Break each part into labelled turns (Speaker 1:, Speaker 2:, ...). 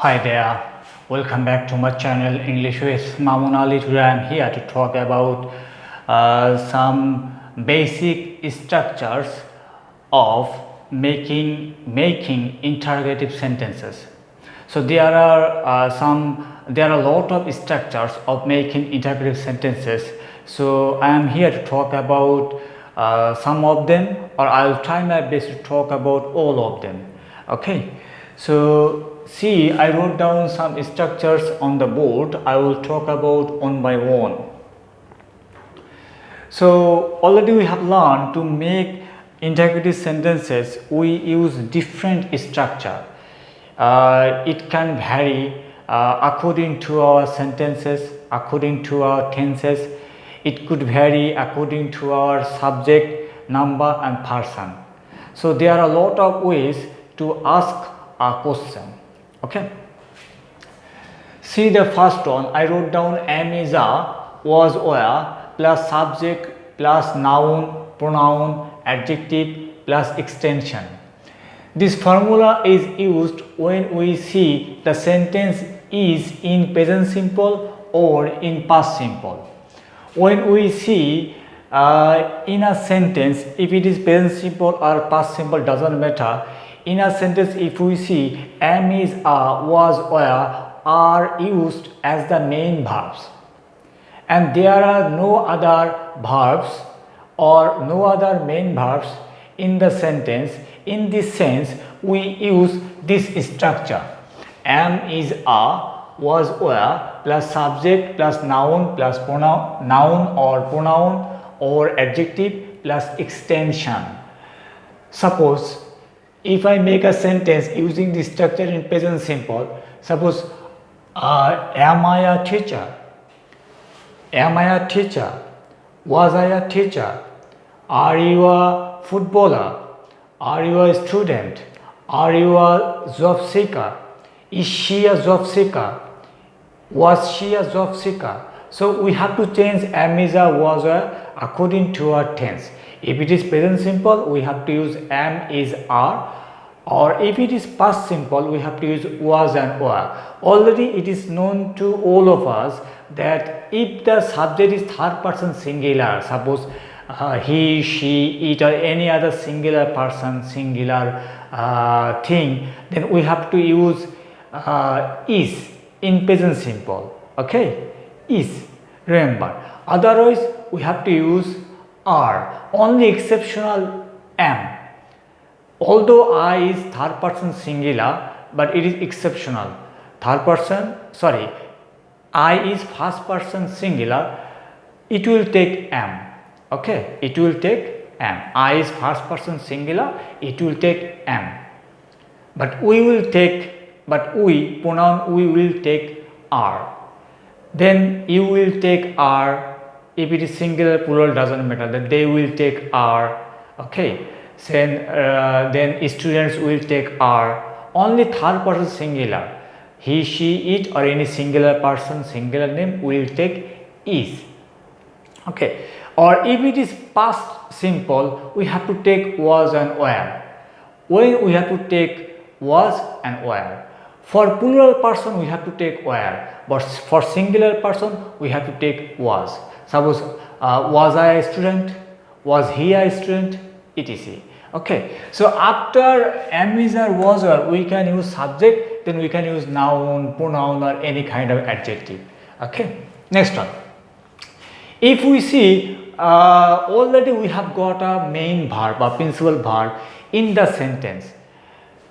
Speaker 1: Hi there, welcome back to my channel English with Mamun Ali. Today I am here to talk about some basic structures of making interrogative sentences. So there are a lot of structures of making interrogative sentences. So I am here to talk about some of them, or I'll try my best to talk about all of them. Okay, so see, I wrote down some structures on the board. I will talk about one by one. So already we have learned to make interrogative sentences. We use different structure. It can vary according to our sentences, according to our tenses. It could vary according to our subject, number and person. So there are a lot of ways to ask a question. Okay, see the first one. I wrote down am is a, was were plus subject plus noun, pronoun, adjective plus extension. This formula is used when we see the sentence is in present simple or in past simple. When we see in a sentence, if it is present simple or past simple, doesn't matter. In a sentence, if we see am is a, was were are used as the main verbs, and there are no other verbs or no other main verbs in the sentence, in this sense we use this structure: am is a, was were plus subject plus noun plus pronoun, noun or pronoun or adjective plus extension. Suppose if I make a sentence using this structure in present simple, suppose am I a teacher? Am I a teacher? Was I a teacher? Are you a footballer? Are you a student? Are you a job seeker? Is she a job seeker? Was she a job seeker? So we have to change am is a, was a according to our tense. If it is present simple, we have to use am is are, or if it is past simple, we have to use was and were. Already it is known to all of us that if the subject is third person singular, suppose he, she, it or any other singular person, singular thing, then we have to use is in present simple. Okay, is, remember. Otherwise we have to use are. Only exceptional am. Although I is third person singular, but it is exceptional. Third person, sorry, I is first person singular, it will take am. Okay, it will take am. I is first person singular, it will take am. But we will take, but we, pronoun we will take are. Then you will take are. If it is singular, plural, doesn't matter, then they will take are. Okay, then students will take are. Only third person singular, he, she, it or any singular person, singular name will take is. Okay, or if it is past simple, we have to take was and were. When we have to take was and were. For plural person we have to take were, but for singular person we have to take was. Suppose was I a student? Was he a student? Etc. Okay, so after am is or was or, we can use subject, then we can use noun, pronoun or any kind of adjective. Okay, next one. If we see already we have got a main verb, a principal verb in the sentence.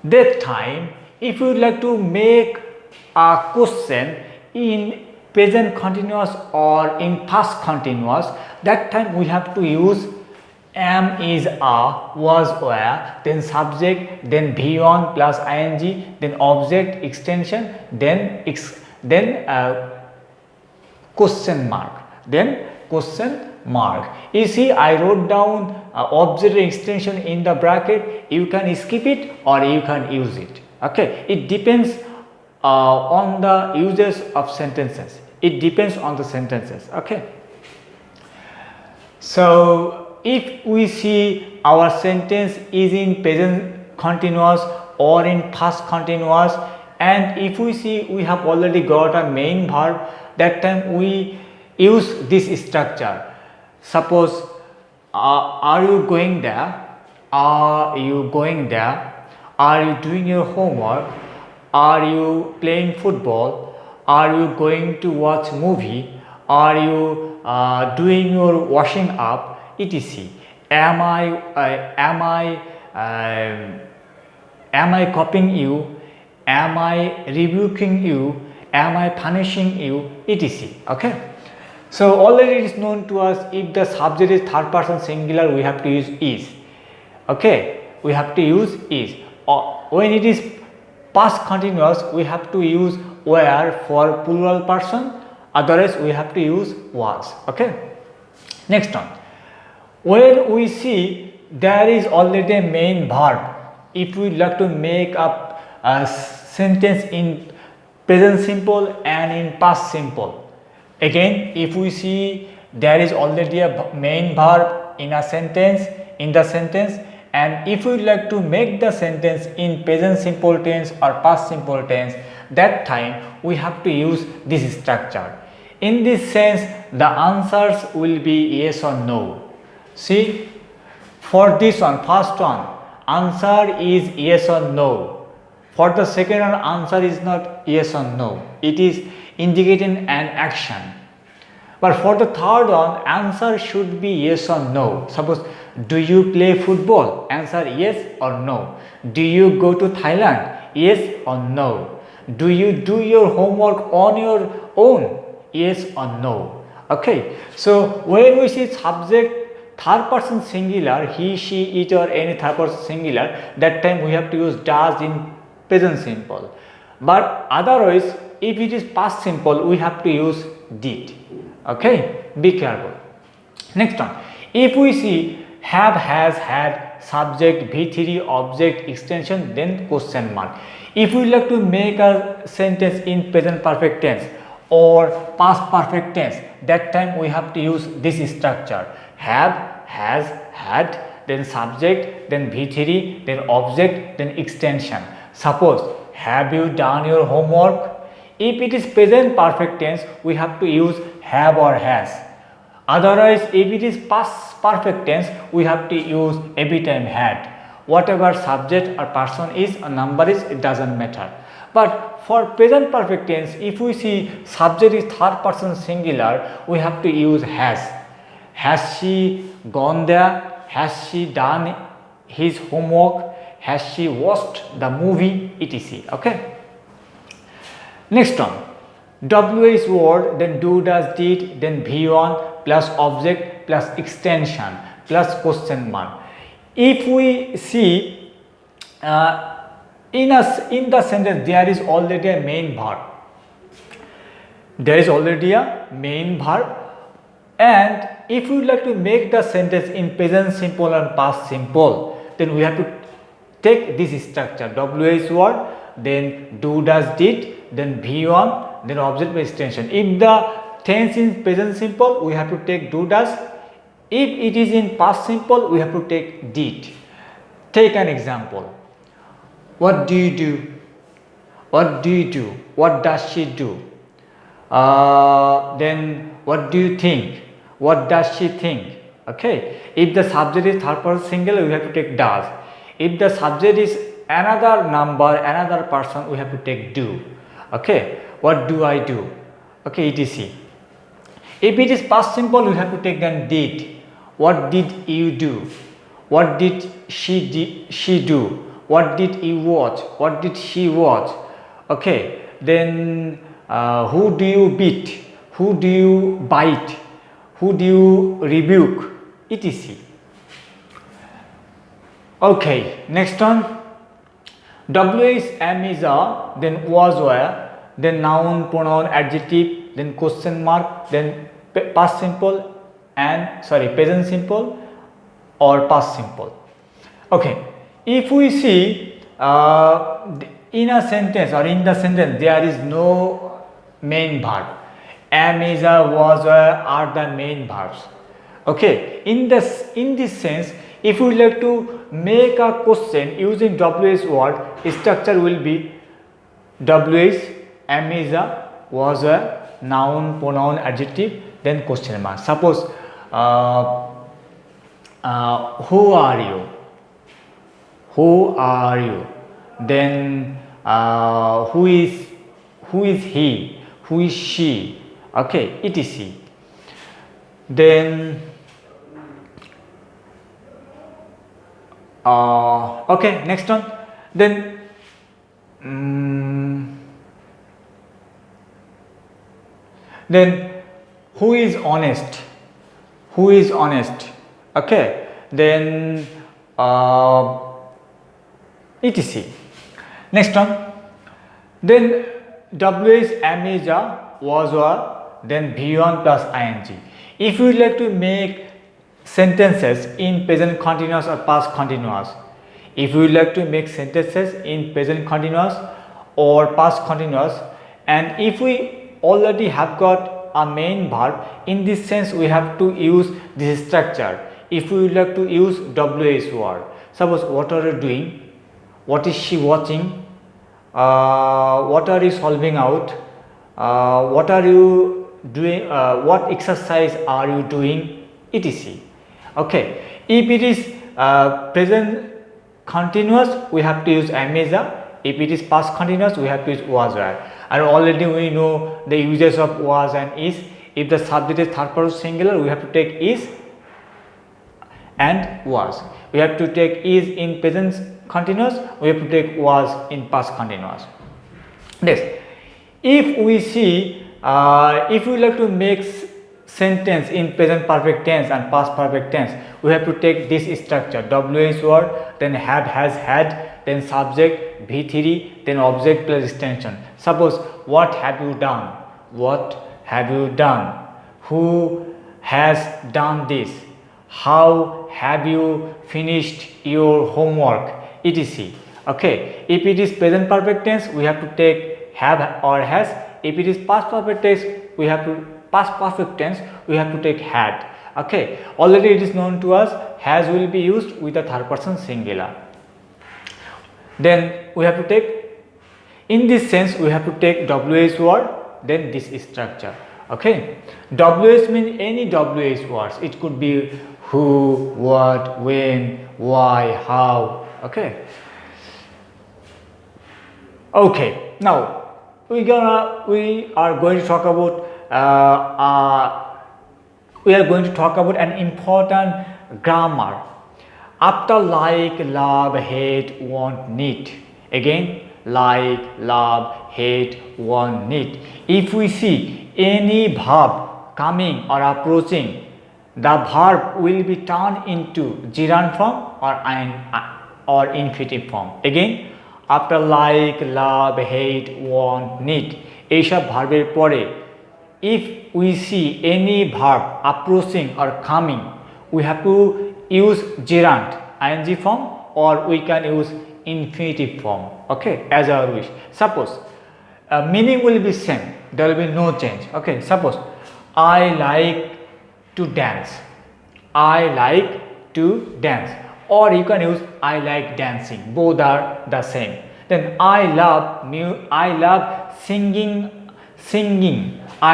Speaker 1: That time if you would like to make a question in present continuous or in past continuous, that time we have to use am is a, was were, then subject, then v1 plus ing, then object, extension, then question mark, then question mark. You see, I wrote down object extension in the bracket. You can skip it or you can use it. Okay, it depends on the uses of sentences. It depends on the sentences. Okay, so if we see our sentence is in present continuous or in past continuous, and if we see we have already got a main verb, that time we use this structure. Suppose are you going there, are you going there, are you doing your homework, are you playing football, are you going to watch movie, are you doing your washing up, etc. Am I copying you, am I rebuking you, am I punishing you, etc. Okay. So already it is known to us, if the subject is third person singular, we have to use is. Okay, we have to use is. Or when it is past continuous, we have to use were for plural person, otherwise we have to use was. Okay. Next one, when we see there is already a main verb, if we like to make up a sentence in present simple and in past simple. Again, if we see there is already a main verb in a sentence, in the sentence, and if we like to make the sentence in present simple tense or past simple tense, that time we have to use this structure. In this sense, the answers will be yes or no. See, for this one, first one, answer is yes or no. For the second one, answer is not yes or no. It is indicating an action. But for the third one, answer should be yes or no. Suppose, do you play football? Answer yes or no. Do you go to Thailand? Yes or no. Do you do your homework on your own? Yes or no. Okay. So when we see subject third person singular, he, she, it, or any third person singular, that time we have to use does in present simple. But otherwise, if it is past simple, we have to use did. Okay, be careful. Next one, if we see have, has, had, subject, V3, object, extension, then question mark. If we like to make a sentence in present perfect tense or past perfect tense, that time we have to use this structure: have, has, had, then subject, then V3, then object, then extension. Suppose, have you done your homework? If it is present perfect tense, we have to use have or has. Otherwise, if it is past perfect tense, we have to use every time had. Whatever subject or person is or number is, it doesn't matter. But for present perfect tense, if we see subject is third person singular, we have to use has. Has she gone there? Has she done his homework? Has she watched the movie, etc. Okay. Next one, WH word, then do, does, did, then V1 plus object plus extension plus question mark. If we see in the sentence there is already a main verb. There is already a main verb, and if we would like to make the sentence in present simple and past simple, then we have to take this structure: WH word, then do, does, did, then V1, then object by extension. If the tense is present simple, we have to take do, does. If it is in past simple, we have to take did. Take an example. What do you do? What do you do? What does she do? Then what do you think? What does she think? Okay. If the subject is third person singular, we have to take does. If the subject is another number, another person, we have to take do. Okay, what do I do? Okay, etc. If it is past simple, we have to take then did. What did you do? What did she do? What did you watch? What did she watch? Okay, then who do you beat? Who do you bite? Who do you rebuke? etc. Okay, next one. WH, am, is, are, then was, were, then noun, pronoun, adjective, then question mark, then past simple and present simple or past simple. Okay, if we see in a sentence or in the sentence there is no main verb, am, is, are, was, were are the main verbs. Okay, in this sense, if we like to make a question using WH word, structure will be WH, am is a, was a, noun, pronoun, adjective, then question mark. Suppose who are you? Who are you? Then who is he? Who is she? Okay, etc. Then okay, next one. Then then who is honest? Who is honest? Okay, then etc. Next one. Then WH, am is a, was were, then V1 plus ing. If you would like to make sentences in present continuous or past continuous, if you would like to make sentences in present continuous or past continuous, and if we already have got a main verb, in this sense we have to use this structure. If we would like to use WH word, suppose what are you doing? What is she watching? What are you solving out? What are you doing? What exercise are you doing? etc. Okay, if it is present continuous, we have to use am is a. If it is past continuous, we have to use was were. And already we know the uses of was and is. If the subject is third person singular, we have to take is and was. We have to take is in present continuous, we have to take was in past continuous. Next, if we see, if we like to make sentence in present perfect tense and past perfect tense, we have to take this structure: WH word, then have, has, had, then subject V3, then object plus extension. Suppose what have you done? What have you done? Who has done this? How have you finished your homework? etc. Okay, if it is present perfect tense, we have to take have or has. If it is past perfect tense, we have to take had. Okay, already it is known to us, has will be used with the third person singular. Then we have to take, in this sense we have to take WH word, then this structure. Okay, WH means any WH words. It could be who, what, when, why, how. Okay. Okay, now we are going to talk about an important grammar. After like, love, hate, want, need. Again, like, love, hate, want, need. If we see any verb coming or approaching, the verb will be turned into gerund form or infinitive form. Again, after like, love, hate, want, need, এইসব ভার্বের পরে if we see any verb approaching or coming, we have to use gerund ing form, or we can use infinitive form. Okay, as our wish. Suppose meaning will be same, there will be no change. Okay, suppose I like to dance. I like to dance, or you can use I like dancing. Both are the same. Then I love singing.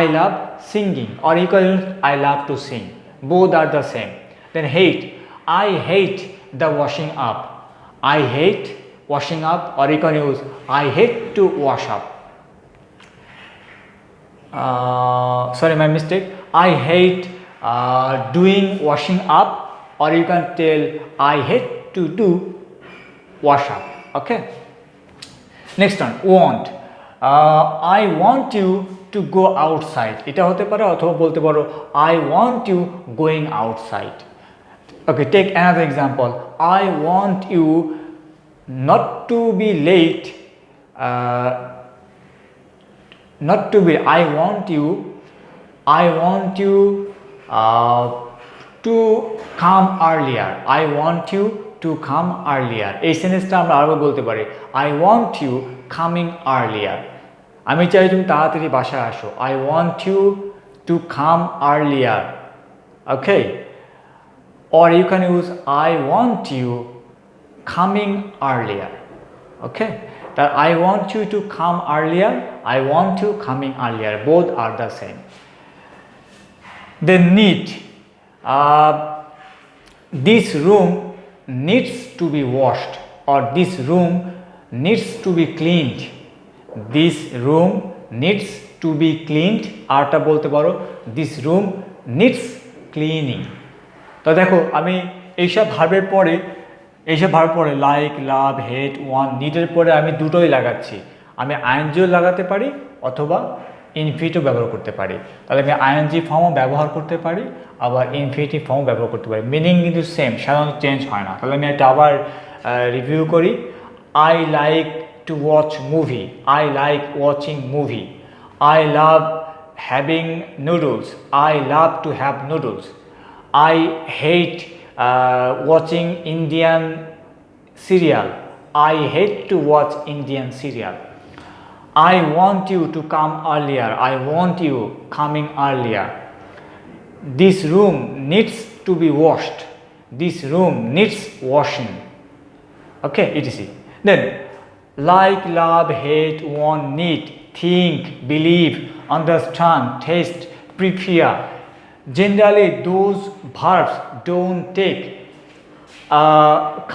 Speaker 1: I love singing, or you can use I love to sing. Both are the same. Then hate, I hate the washing up. I hate washing up, or you can use I hate to wash up. Sorry, my mistake. I hate doing washing up, or you can tell I hate to do wash up. Okay, next one, want. I want you to go outside. এটা হতে পারে, অথবা বলতে পারো I want you going outside. Okay, take another example. I want you not to be late. I want you to come earlier. I want you to come earlier. এই সেন্টেন্সটা আমরা আরো বলতে পারি I want you coming earlier. আমি চাই তুমি তাড়াতাড়ি বাসায় আসো. I want you to come earlier. Okay, or you can use I want you coming earlier. Okay, that I want you to come earlier, I want you coming earlier, both are the same. Then need, this room needs to be washed, or this room needs to be cleaned, this room needs to be cleaned, আরটা বলতে পারো this room needs cleaning. তো দেখো আমি এইসব ভার্বের পরে like, love, hate, one, নিডের পরে আমি দুটোই লাগাচ্ছি। আমি আইএনজিও লাগাতে পারি অথবা ইনফিনিটিভ ব্যবহার করতে পারি। তাহলে আমি আইএনজি ফর্মও ব্যবহার করতে পারি, আবার ইনফিনিটিভ ফর্মও ব্যবহার করতে পারি, মিনিং কিন্তু সেম, সাধারণত চেঞ্জ হয় না। তাহলে আমি একটা আবার রিভিউ করি। I like to watch movie, I like watching movie. I love having noodles, I love to have noodles. I hate watching Indian serial, I hate to watch Indian serial. I want you to come earlier, I want you coming earlier. This room needs to be washed, this room needs washing. Okay, etc. Then like, love, hate, want, need, think, believe, understand, taste, prefer. Generally those verbs don't take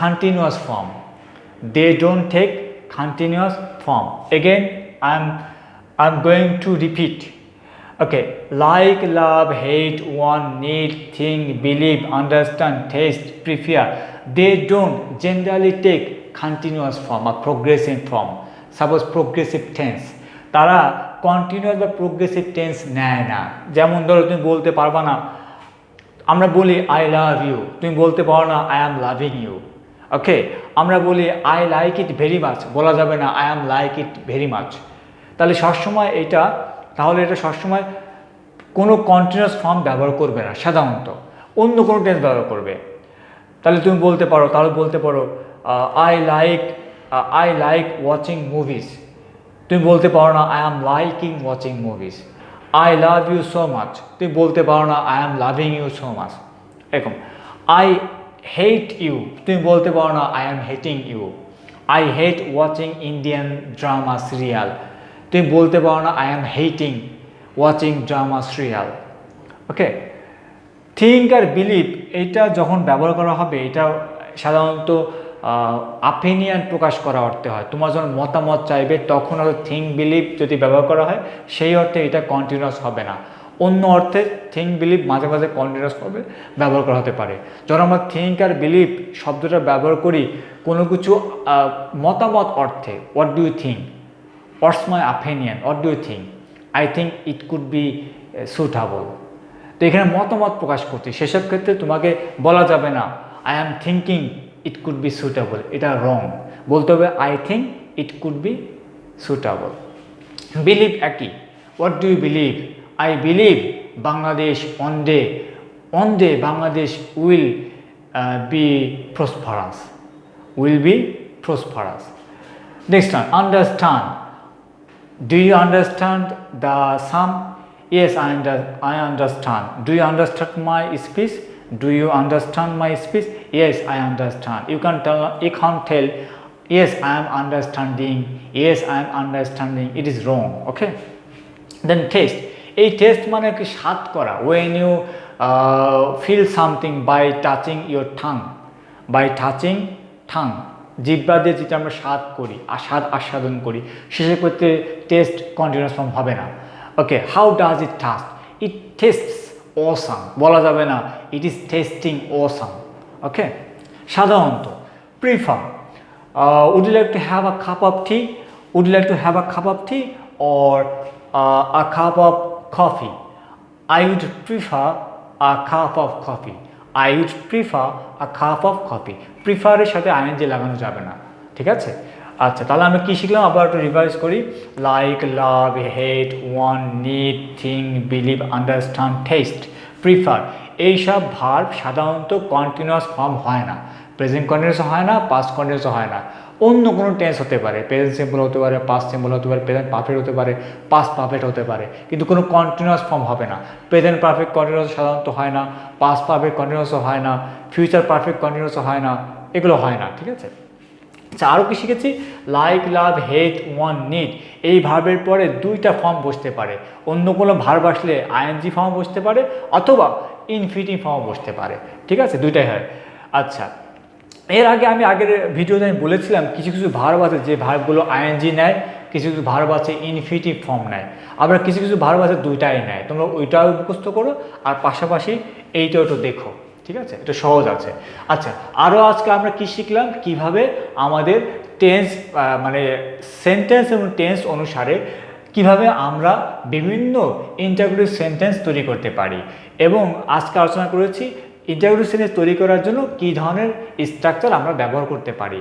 Speaker 1: continuous form, they don't take continuous form. Again I'm going to repeat. Okay, like, love, hate, want, need, think, believe, understand, taste, prefer, they don't generally take continuous form or progressive form. Suppose progressive tense, তারা continuous বা progressive tense নেয় না। যেমন ধরো তুমি বলতে পারবা না, আমরা বলি আই লাভ ইউ, তুমি বলতে পারো না আই অ্যাম লাভিং ইউ। ওকে, আমরা বলি I like it very much, বলা যাবে না I am like it very much. তাহলে সবসময় এটা সবসময় কোনো কন্টিনিউয়াস ফর্ম ব্যবহার করবে না, সাধারণত অন্য কোনো টেন্স ব্যবহার করবে। তাহলে তুমি বলতে পারো আই লাইক ওয়াচিং মুভিজ, তুমি বলতে পারো না I am liking watching movies. I love you so much, তুমি বলতে পারো না I am loving you so much. এরকম আই হেট ইউ, তুমি বলতে পারো না I am hating you. I hate watching Indian drama serial, তুমি বলতে পারো না I am hating watching drama serial. Okay, think আর বিলিভ, এটা যখন ব্যবহার করা হবে এটা সাধারণত অপিনিয়ন প্রকাশ করা অর্থে হয়। তোমার যখন মতামত চাইবে তখন হয়তো থিঙ্ক বিলিভ যদি ব্যবহার করা হয়, সেই অর্থে এটা কন্টিনিউয়াস হবে না। অন্য অর্থে থিঙ্ক বিলিভ মাঝে মাঝে কন্টিনিউয়াস হবে ব্যবহার করা হতে পারে। যখন আমরা থিঙ্ক আর বিলিভ শব্দটা ব্যবহার করি কোনো কিছু মতামত অর্থে, what do you think, what's my opinion, what do you think, I think it could be suitable. তো এখানে মতামত প্রকাশ করতে, সেসব ক্ষেত্রে তোমাকে বলা যাবে না I am thinking it could be suitable, এটা রং। বলতে হবে I think it could be suitable. Believe একই, what do you believe, I believe Bangladesh one day Bangladesh will be prosperous, will be prosperous. Next one, understand, do you understand the same, yes I understand. Do you understand my speech? Do you understand my speech? Yes I understand. You can't tell yes I am understanding, yes I am understanding, it is wrong. Okay, then taste, এই test মানে কি স্বাদ করা। when you feel something by touching your tongue, by touching tongue, জিহ্বা দিয়ে যেটা আমরা স্বাদ করি, আস্বাদন করি, শেষের ক্ষেত্রে টেস্ট কন্টিনিউয়াস ফর্ম হবে না। Okay, how does it taste, it tastes awesome, বলা যাবে না it is tasting awesome. Okay, সাধারণত prefer, would you like to have a cup of tea, would you like to have a cup of tea or a cup of coffee. I would prefer a cup of coffee, I would prefer a cup of coffee. প্রিফারের সাথে ING লাগানো যাবে না, ঠিক আছে? আচ্ছা, তাহলে আমরা কী শিখলাম আবার একটু রিভাইজ করি। Like, love, hate, want, need, think, believe, understand, taste, prefer, এইসব ভার্ব সাধারণত কন্টিনিউয়াস ফর্ম হয় না। প্রেজেন্ট কন্টিনিউয়াস হয় না, পাস্ট কন্টিনিউয়াস হয় না, অন্য কোনো টেন্স হতে পারে, প্রেজেন্ট সিম্পল হতে পারে, পাস্ট সিম্পল হতে পারে, প্রেজেন্ট পারফেক্ট হতে পারে, পাস্ট পারফেক্ট হতে পারে, কিন্তু কোনো কন্টিনিউয়াস ফর্ম হবে না। প্রেজেন্ট পারফেক্ট কন্টিনিউয়াস সাধারণত হয় না, পাস্ট পারফেক্ট কন্টিনিউয়াসও হয় না, ফিউচার পারফেক্ট কন্টিনিউয়াসও হয় না, এগুলো হয় না, ঠিক আছে? আচ্ছা, আরও কি শিখেছি? Like, love, hate, want, need এই ভার্বের পরে দুইটা ফর্ম বসতে পারে। অন্য কোনো ভার্ব আসলে আইএনজি ফর্ম বসতে পারে অথবা ইনফিনিটিভ ফর্ম বসতে পারে। ঠিক আছে, দুইটাই হয়। আচ্ছা, এর আগে আমি আগের ভিডিওতে আমি বলেছিলাম কিছু কিছু ভার্ব আছে যে ভার্বগুলো আইএনজি নেয়, কিছু কিছু ভার্ব আছে ইনফিনিটিভ ফর্ম নেয়, আবার কিছু কিছু ভার্ব আছে দুইটাই নেয়। তোমরা ওইটাও মুখস্থ করো আর পাশাপাশি এইটাও একটু দেখো। ঠিক আছে, এটা সহজ আছে। আচ্ছা, আরও আজকে আমরা কি শিখলাম, কিভাবে আমাদের টেন্স মানে সেন্টেন্স এবং টেন্স অনুসারে কিভাবে আমরা বিভিন্ন ইন্টারগ্রেটিভ সেন্টেন্স তৈরি করতে পারি, এবং আজকে আলোচনা করেছি ইন্টারগ্রেটিভ সেন্টেন্স তৈরি করার জন্য কী ধরনের স্ট্রাকচার আমরা ব্যবহার করতে পারি।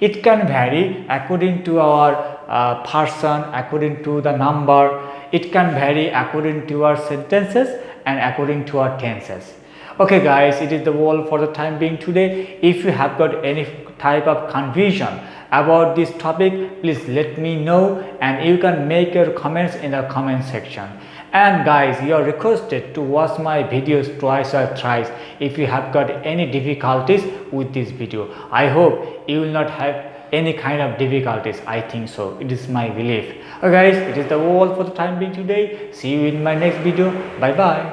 Speaker 1: It can vary according to our person, according to the number, it can vary according to our sentences and according to our tenses. Okay guys, it is the all for the time being today. If you have got any type of confusion about this topic, please let me know and you can make your comments in the comment section. And guys, you are requested to watch my videos twice or thrice if you have got any difficulties with this video. I hope you will not have any kind of difficulties. I think so, it is my belief. Okay guys, it is the all for the time being today. See you in my next video. Bye bye.